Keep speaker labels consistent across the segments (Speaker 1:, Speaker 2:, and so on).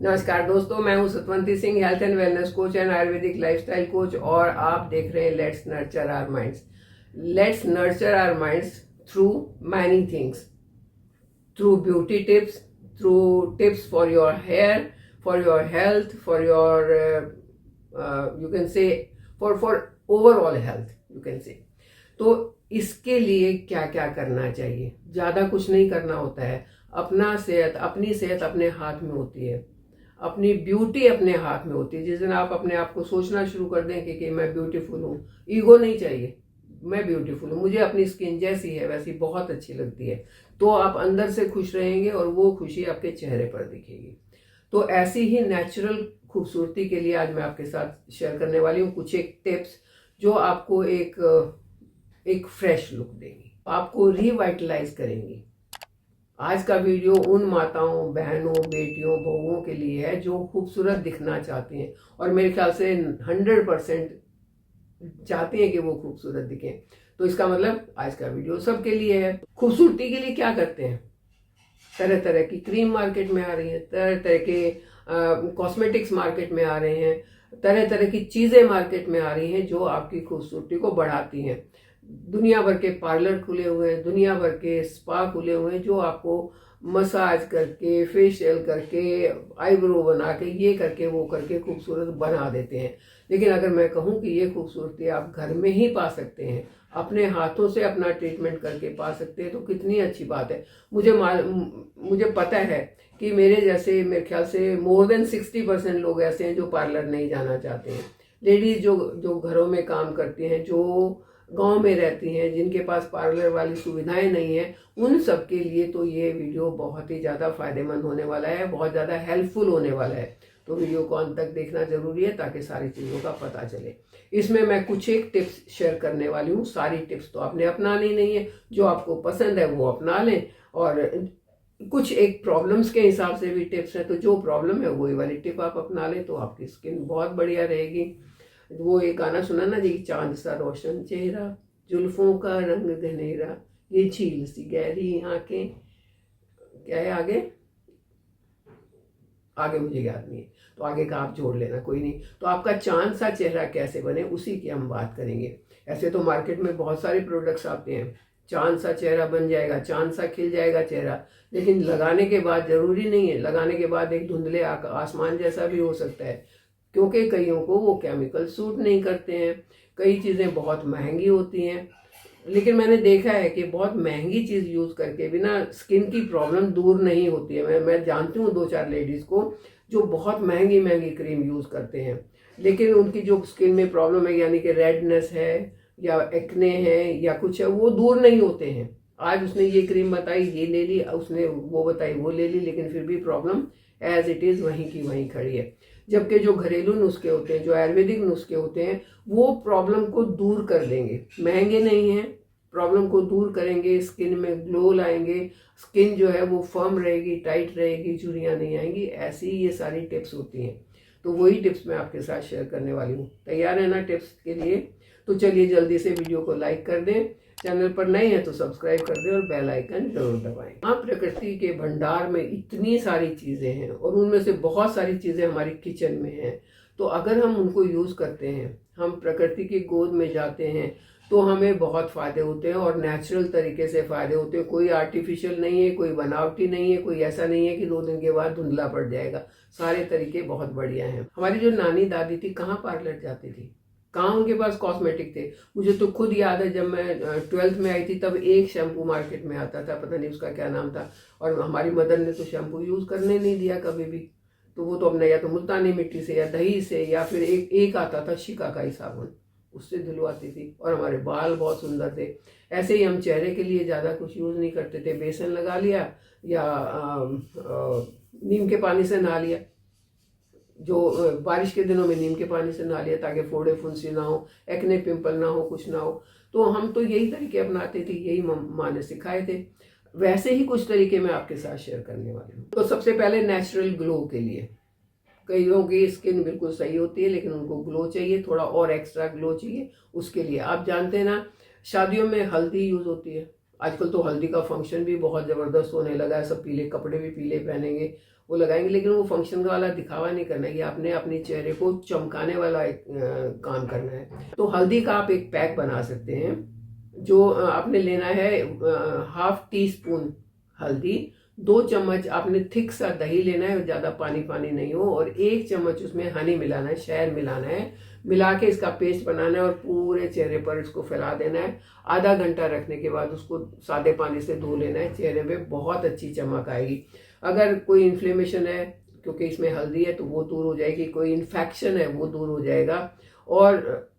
Speaker 1: नमस्कार दोस्तों, मैं हूं Satwanti Singh, health and wellness coach and ayurvedic lifestyle coach, और आप देख रहे हैं let's nurture our minds. Let's nurture our minds through many things, through beauty tips, through tips for your hair, for your health, for your you can say for overall health you can say. तो इसके लिए क्या क्या करना चाहिए? ज़्यादा कुछ नहीं करना होता है। अपनी सेहत अपने हाथ में होती है, अपनी ब्यूटी अपने हाथ में होती है। जिस दिन आप अपने आप को सोचना शुरू कर दें कि मैं ब्यूटीफुल हूँ, ईगो नहीं चाहिए, मैं ब्यूटीफुल हूँ, मुझे अपनी स्किन जैसी है वैसी बहुत अच्छी लगती है, तो आप अंदर से खुश रहेंगे और वो खुशी आपके चेहरे पर दिखेगी। तो ऐसी ही नेचुरल खूबसूरती के लिए आज मैं आपके साथ शेयर करने वाली हूँ कुछ एक टिप्स जो आपको एक फ्रेश लुक देंगी, आपको रिवाइटलाइज करेंगी। आज का वीडियो उन माताओं, बहनों, बेटियों, बहुओं के लिए है जो खूबसूरत दिखना चाहती हैं, और मेरे ख्याल से 100% चाहती हैं कि वो खूबसूरत दिखें। तो इसका मतलब आज का वीडियो सबके लिए है। खूबसूरती के लिए क्या करते हैं? तरह तरह की क्रीम मार्केट में आ रही है, तरह तरह के कॉस्मेटिक्स मार्केट में आ रहे हैं, तरह तरह की चीज़ें मार्केट में आ रही हैं जो आपकी खूबसूरती को बढ़ाती हैं। दुनिया भर के पार्लर खुले हुए हैं, दुनिया भर के स्पा खुले हुए हैं जो आपको मसाज करके, फेशियल करके, आईब्रो बना के, ये करके वो करके खूबसूरत बना देते हैं। लेकिन अगर मैं कहूँ कि ये खूबसूरती आप घर में ही पा सकते हैं, अपने हाथों से अपना ट्रीटमेंट करके पा सकते हैं, तो कितनी अच्छी बात है। मुझे पता है कि मेरे जैसे मेरे ख्याल से मोर देन 60% लोग ऐसे हैं जो पार्लर नहीं जाना चाहते हैं। लेडीज जो जो घरों में काम करती हैं, जो गांव में रहती हैं, जिनके पास पार्लर वाली सुविधाएं नहीं है, उन सब के लिए तो ये वीडियो बहुत ही ज़्यादा फायदेमंद होने वाला है, बहुत ज़्यादा हेल्पफुल होने वाला है। तो वीडियो को अंत तक देखना जरूरी है ताकि सारी चीज़ों का पता चले। इसमें मैं कुछ एक टिप्स शेयर करने वाली हूँ। सारी टिप्स तो आपने अपनानी नहीं है, जो आपको पसंद है वो अपना लें, और कुछ एक प्रॉब्लम्स के हिसाब से भी टिप्स हैं, तो जो प्रॉब्लम है वही वाली टिप आप अपना लें तो आपकी स्किन बहुत बढ़िया रहेगी। वो एक गाना सुना ना जी, चांद सा रोशन चेहरा, जुल्फों का रंग घनेरा, ये झील सी गहरी आंखें, क्या है आगे? आगे मुझे याद नहीं है, तो आगे का आप जोड़ लेना, कोई नहीं। तो आपका चांद सा चेहरा कैसे बने उसी की हम बात करेंगे। ऐसे तो मार्केट में बहुत सारे प्रोडक्ट्स आते हैं, चांद सा चेहरा बन जाएगा, चांद सा खिल जाएगा चेहरा, लेकिन लगाने के बाद जरूरी नहीं है, लगाने के बाद एक धुंधले आसमान जैसा भी हो सकता है, क्योंकि कईयों को वो केमिकल सूट नहीं करते हैं। कई चीज़ें बहुत महंगी होती हैं, लेकिन मैंने देखा है कि बहुत महंगी चीज़ यूज़ करके भी ना स्किन की प्रॉब्लम दूर नहीं होती है। मैं जानती हूँ 2-4 लेडीज़ को जो बहुत महंगी महंगी क्रीम यूज़ करते हैं, लेकिन उनकी जो स्किन में प्रॉब्लम है, यानी कि रेडनेस है या एक्ने है या कुछ है, वो दूर नहीं होते हैं। आज उसने ये क्रीम बताई, ये ले ली, उसने वो बताई, वो ले ली, लेकिन फिर भी प्रॉब्लम एज इट इज़ वहीं की वहीं खड़ी है। जबकि जो घरेलू नुस्खे होते हैं, जो आयुर्वेदिक नुस्खे होते हैं, वो प्रॉब्लम को दूर कर देंगे। महंगे नहीं हैं, प्रॉब्लम को दूर करेंगे, स्किन में ग्लो लाएंगे, स्किन जो है वो फर्म रहेगी, टाइट रहेगी, झुर्रियाँ नहीं आएंगी। ऐसी ये सारी टिप्स होती हैं। तो वही टिप्स मैं आपके साथ शेयर करने वाली हूँ। तैयार है ना टिप्स के लिए? तो चलिए जल्दी से वीडियो को लाइक कर दें, चैनल पर नए हैं तो सब्सक्राइब कर दें और बेल आइकन जरूर दबाएं। हाँ, प्रकृति के भंडार में इतनी सारी चीज़ें हैं और उनमें से बहुत सारी चीज़ें हमारी किचन में हैं। तो अगर हम उनको यूज़ करते हैं, हम प्रकृति की गोद में जाते हैं, तो हमें बहुत फ़ायदे होते हैं और नेचुरल तरीके से फ़ायदे होते हैं। कोई आर्टिफिशियल नहीं है, कोई बनावटी नहीं है, कोई ऐसा नहीं है कि 2 दिन के बाद धुंधला पड़ जाएगा। सारे तरीके बहुत बढ़िया हैं। हमारी जो नानी दादी थी कहाँ पार्लर जाती थी, कहाँ उनके पास कॉस्मेटिक थे? मुझे तो खुद याद है, जब मैं 12th में आई थी तब एक शैम्पू मार्केट में आता था, पता नहीं उसका क्या नाम था, और हमारी मदर ने तो शैम्पू यूज़ करने नहीं दिया कभी भी। तो वो तो अपने या तो मुल्तानी मिट्टी से या दही से, या फिर एक आता था शिकाकाई साबुन, उससे धुलवाती थी, और हमारे बाल बहुत सुंदर थे। ऐसे ही हम चेहरे के लिए ज़्यादा कुछ यूज़ नहीं करते थे, बेसन लगा लिया या नीम के पानी से नहा लिया, जो बारिश के दिनों में नीम के पानी से नहा लिया ताकि फोड़े फुंसी ना हो, एक्ने पिंपल ना हो, कुछ ना हो। तो हम तो यही तरीके अपनाते थे, यही माँ ने सिखाए थे। वैसे ही कुछ तरीके मैं आपके साथ शेयर करने वाली हूँ। तो सबसे पहले नेचुरल ग्लो के लिए, कईयों की स्किन बिल्कुल सही होती है लेकिन उनको ग्लो चाहिए, थोड़ा और एक्स्ट्रा ग्लो चाहिए। उसके लिए आप जानते हैं ना, शादियों में हल्दी यूज़ होती है। आजकल तो हल्दी का फंक्शन भी बहुत ज़बरदस्त होने लगा है, सब पीले कपड़े भी पीले पहनेंगे वो लगाएंगे, लेकिन वो फंक्शन वाला दिखावा नहीं करना है। ये आपने अपने चेहरे को चमकाने वाला एक काम करना है। तो हल्दी का आप एक पैक बना सकते हैं। जो आपने लेना है 1/2 टीस्पून हल्दी, 2 चम्मच आपने थिक सा दही लेना है, ज़्यादा पानी पानी नहीं हो, और 1 चम्मच उसमें हनी मिलाना है, शहद मिलाना है। मिला के इसका पेस्ट बनाना है और पूरे चेहरे पर इसको फैला देना है। आधा घंटा रखने के बाद उसको सादे पानी से धो लेना है। चेहरे पे बहुत अच्छी चमक आएगी। अगर कोई इन्फ्लेमेशन है, क्योंकि इसमें हल्दी है, तो वो दूर हो जाएगी। कोई इन्फेक्शन है वो दूर हो जाएगा, और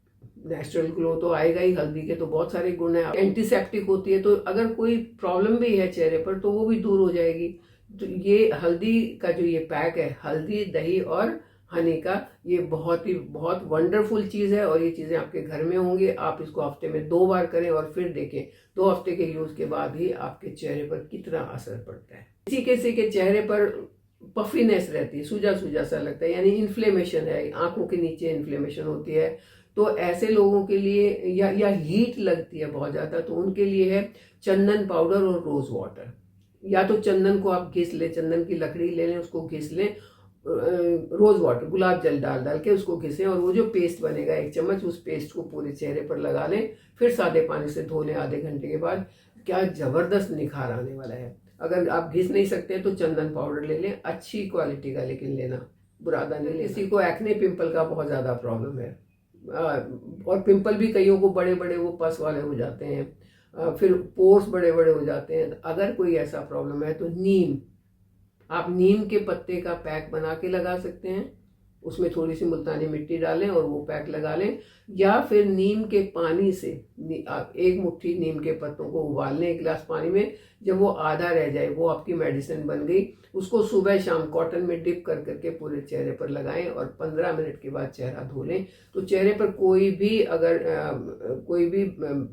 Speaker 1: नेचुरल ग्लो तो आएगा ही। हल्दी के तो बहुत सारे गुण हैं, एंटीसेप्टिक होती है, तो अगर कोई प्रॉब्लम भी है चेहरे पर तो वो भी दूर हो जाएगी। तो ये हल्दी का जो ये पैक है, हल्दी, दही और हनी का, ये बहुत वंडरफुल चीज़ है, और ये चीज़ें आपके घर में होंगी। आप इसको हफ्ते में 2 बार करें और फिर देखें 2 हफ्ते के यूज़ के बाद ही आपके चेहरे पर कितना असर पड़ता है। किसी के चेहरे पर पफीनेस रहती है, सूजा सूजा सा लगता है, यानी इन्फ्लेमेशन है, आंखों के नीचे इन्फ्लेमेशन होती है। तो ऐसे लोगों के लिए, या हीट लगती है बहुत ज़्यादा, तो उनके लिए है चंदन पाउडर और रोज वाटर। या तो चंदन को आप घिस लें, चंदन की लकड़ी ले लें, उसको घिस लें, रोज वाटर, गुलाब जल डाल डाल के उसको घिसें, और वो जो पेस्ट बनेगा 1 चम्मच, उस पेस्ट को पूरे चेहरे पर लगा लें। फिर सादे पानी से धो लें आधे घंटे के बाद। क्या ज़बरदस्त निखार आने वाला है। अगर आप घिस नहीं सकते तो चंदन पाउडर ले लें, अच्छी क्वालिटी का लेकिन लेना, बुरादा नहीं लेना। किसी को एक्ने पिंपल का बहुत ज़्यादा प्रॉब्लम है, और पिंपल भी कईयों को बड़े बड़े वो पस वाले हो जाते हैं, फिर पोर्स बड़े बड़े हो जाते हैं। अगर कोई ऐसा प्रॉब्लम है तो आप नीम के पत्ते का पैक बना के लगा सकते हैं। उसमें थोड़ी सी मुल्तानी मिट्टी डालें और वो पैक लगा लें। या फिर नीम के पानी से आप 1 मुट्ठी नीम के पत्तों को उबाल लें 1 गिलास पानी में। जब वो आधा रह जाए, वो आपकी मेडिसिन बन गई। उसको सुबह शाम कॉटन में डिप कर करके पूरे चेहरे पर लगाएं, और 15 मिनट के बाद चेहरा धो लें। तो चेहरे पर कोई भी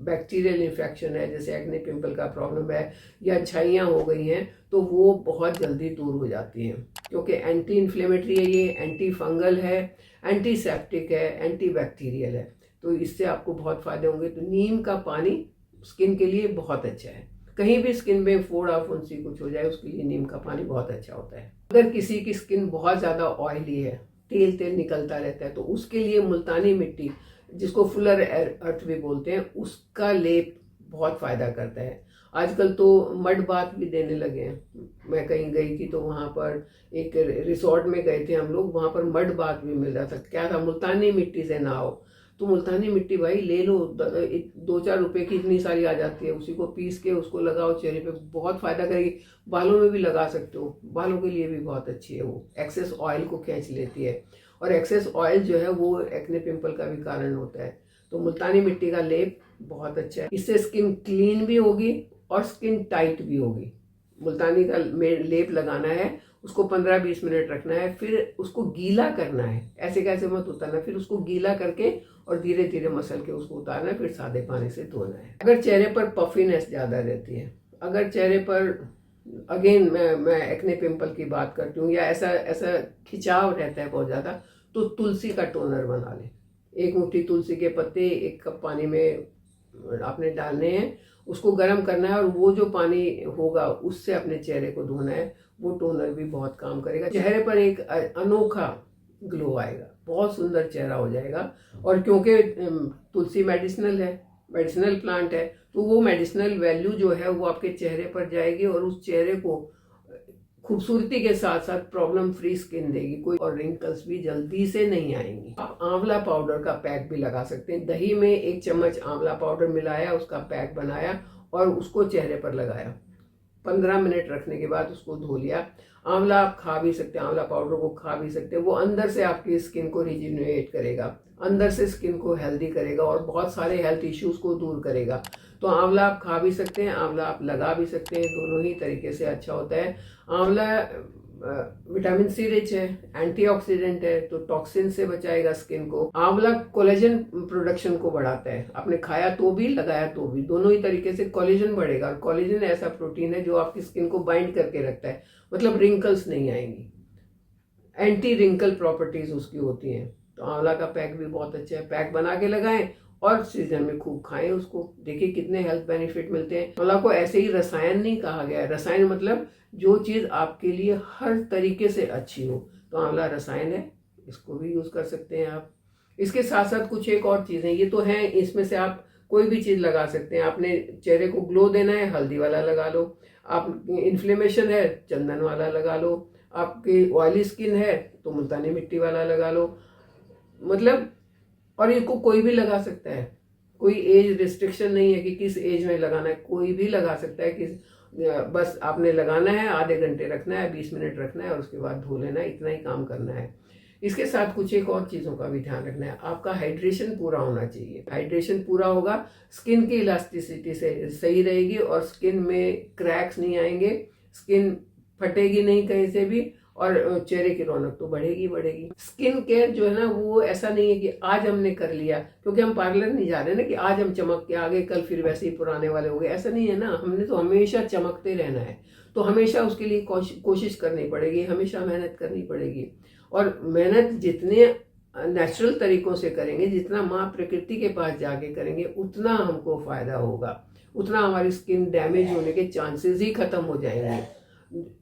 Speaker 1: बैक्टीरियल इन्फेक्शन है, जैसे एक्ने पिंपल का प्रॉब्लम है या छाइयाँ हो गई हैं, तो वो बहुत जल्दी दूर हो जाती हैं। क्योंकि एंटी इन्फ्लेमेटरी है, ये एंटी फंगल है, एंटीसेप्टिक है, एंटी बैक्टीरियल है, तो इससे आपको बहुत फायदे होंगे। तो नीम का पानी स्किन के लिए बहुत अच्छा है। कहीं भी स्किन में फोड़ा फुंसी कुछ हो जाए, उसके लिए नीम का पानी बहुत अच्छा होता है। अगर किसी की स्किन बहुत ज़्यादा ऑयली है, तेल तेल निकलता रहता है, तो उसके लिए मुल्तानी मिट्टी, जिसको फुलर अर्थ भी बोलते हैं, उसका लेप बहुत फ़ायदा करता है। आजकल तो मड बाथ भी देने लगे हैं। मैं कहीं गई थी तो वहाँ पर एक रिसोर्ट में गए थे हम लोग, वहाँ पर मड बाथ भी मिल रहा था। क्या था, मुल्तानी मिट्टी से नहाओ। तो मुल्तानी मिट्टी भाई ले लो, 2-4 रुपए की इतनी सारी आ जाती है। उसी को पीस के उसको लगाओ चेहरे पे, बहुत फ़ायदा करेगी। बालों में भी लगा सकते हो, बालों के लिए भी बहुत अच्छी है। वो एक्सेस ऑयल को खींच लेती है, और एक्सेस ऑयल जो है वो एक्ने पिंपल का भी कारण होता है। तो मुल्तानी मिट्टी का लेप बहुत अच्छा है। इससे स्किन क्लीन भी होगी और स्किन टाइट भी होगी। मुल्तानी का लेप लगाना है, उसको 15-20 मिनट रखना है, फिर उसको गीला करना है, ऐसे कैसे मत उतारना। फिर उसको गीला करके और धीरे धीरे मसल के उसको उतारना है, फिर सादे पानी से धोना है। अगर चेहरे पर पफीनेस ज़्यादा रहती है, अगर चेहरे पर, अगेन मैं एक्ने पिंपल की बात करती हूँ, या ऐसा खिंचाव रहता है बहुत ज़्यादा, तो तुलसी का टोनर बना लें। 1 मुट्ठी तुलसी के पत्ते 1 कप पानी में आपने डालने हैं, उसको गर्म करना है, और वो जो पानी होगा उससे अपने चेहरे को धोना है। वो टोनर भी बहुत काम करेगा। चेहरे पर एक अनोखा ग्लो आएगा, बहुत सुंदर चेहरा हो जाएगा। और क्योंकि तुलसी मेडिसिनल प्लांट है, तो वो मेडिसिनल वैल्यू जो है वो आपके चेहरे पर जाएगी, और उस चेहरे को खूबसूरती के साथ साथ प्रॉब्लम फ्री स्किन देगी। कोई और रिंकल्स भी जल्दी से नहीं आएंगी। आप आंवला पाउडर का पैक भी लगा सकते हैं। दही में 1 चम्मच आंवला पाउडर मिलाया, उसका पैक बनाया और उसको चेहरे पर लगाया। 15 मिनट रखने के बाद उसको धो लिया। आंवला आप खा भी सकते हैं, आंवला पाउडर को खा भी सकते हैं। वो अंदर से आपकी स्किन को रिजिनरेट करेगा, अंदर से स्किन को हेल्दी करेगा, और बहुत सारे हेल्थ इश्यूज को दूर करेगा। तो आंवला आप खा भी सकते हैं, आंवला आप लगा भी सकते हैं, दोनों ही तरीके से अच्छा होता है। आंवला विटामिन सी रिच है, एंटीऑक्सीडेंट है, तो टॉक्सिन से बचाएगा स्किन को। आंवला कोलेजन प्रोडक्शन को बढ़ाता है, आपने खाया तो भी लगाया तो भी, दोनों ही तरीके से कोलेजन बढ़ेगा। और कोलेजन ऐसा प्रोटीन है जो आपकी स्किन को बाइंड करके रखता है, मतलब रिंकल्स नहीं आएंगी, एंटी रिंकल प्रॉपर्टीज उसकी होती हैं। तो आंवला का पैक भी बहुत अच्छा है, पैक बना के लगाएं और सीजन में खूब खाएं उसको, देखिए कितने हेल्थ बेनिफिट मिलते हैं। आंवला को ऐसे ही रसायन नहीं कहा गया है, रसायन मतलब जो चीज़ आपके लिए हर तरीके से अच्छी हो, तो आंवला रसायन है, इसको भी यूज़ कर सकते हैं आप। इसके साथ साथ कुछ एक और चीज़ें, ये तो हैं, इसमें से आप कोई भी चीज़ लगा सकते हैं। आपने चेहरे को ग्लो देना है, हल्दी वाला लगा लो। आप इन्फ्लेमेशन है, चंदन वाला लगा लो। आपकी ऑयली स्किन है तो मुल्तानी मिट्टी वाला लगा लो। मतलब, और इसको कोई भी लगा सकता है, कोई एज रिस्ट्रिक्शन नहीं है कि किस एज में लगाना है, कोई भी लगा सकता है। कि बस आपने लगाना है, आधे घंटे रखना है, 20 मिनट रखना है और उसके बाद धो लेना है, इतना ही काम करना है। इसके साथ कुछ एक और चीज़ों का भी ध्यान रखना है, आपका हाइड्रेशन पूरा होना चाहिए। हाइड्रेशन पूरा होगा, स्किन की इलास्टिसिटी से सही रहेगी और स्किन में क्रैक्स नहीं आएंगे, स्किन फटेगी नहीं कहीं से भी, और चेहरे की रौनक तो बढ़ेगी बढ़ेगी। स्किन केयर जो है ना, वो ऐसा नहीं है कि आज हमने कर लिया, क्योंकि हम पार्लर नहीं जा रहे ना कि आज हम चमक के आ गए, कल फिर वैसे ही पुराने वाले हो गए, ऐसा नहीं है ना। हमने तो हमेशा चमकते रहना है, तो हमेशा उसके लिए कोशिश करनी पड़ेगी, हमेशा मेहनत करनी पड़ेगी। और मेहनत जितने नेचुरल तरीकों से करेंगे, जितना माँ प्रकृति के पास जाके करेंगे, उतना हमको फायदा होगा, उतना हमारी स्किन डैमेज होने के चांसेस ही खत्म हो जाएंगे,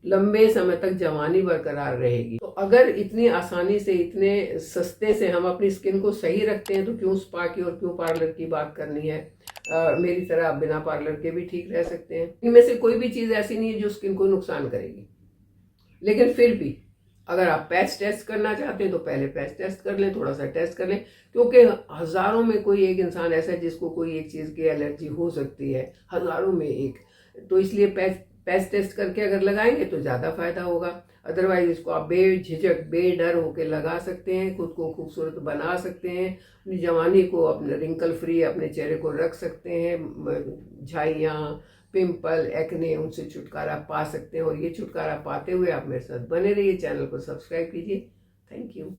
Speaker 1: लंबे समय तक जवानी बरकरार रहेगी। तो अगर इतनी आसानी से, इतने सस्ते से हम अपनी स्किन को सही रखते हैं, तो क्यों स्पा की और क्यों पार्लर की बात करनी है। मेरी तरह आप बिना पार्लर के भी ठीक रह सकते हैं। इनमें से कोई भी चीज़ ऐसी नहीं है जो स्किन को नुकसान करेगी। लेकिन फिर भी अगर आप पैच टेस्ट करना चाहते हैं तो पहले पैच टेस्ट कर लें, थोड़ा सा टेस्ट कर लें, क्योंकि हज़ारों में कोई एक इंसान ऐसा है जिसको कोई एक चीज़ की एलर्जी हो सकती है, हज़ारों में एक। तो इसलिए पैच टेस्ट करके अगर लगाएंगे तो ज़्यादा फायदा होगा। अदरवाइज इसको आप बेझिझक बेडर होके लगा सकते हैं, खुद को खूबसूरत बना सकते हैं, अपनी जवानी को, अपने रिंकल फ्री अपने चेहरे को रख सकते हैं। झाइयाँ, पिंपल, एक्ने, उनसे छुटकारा पा सकते हैं। और ये छुटकारा पाते हुए आप मेरे साथ बने रहिए, चैनल को सब्सक्राइब कीजिए। Thank you.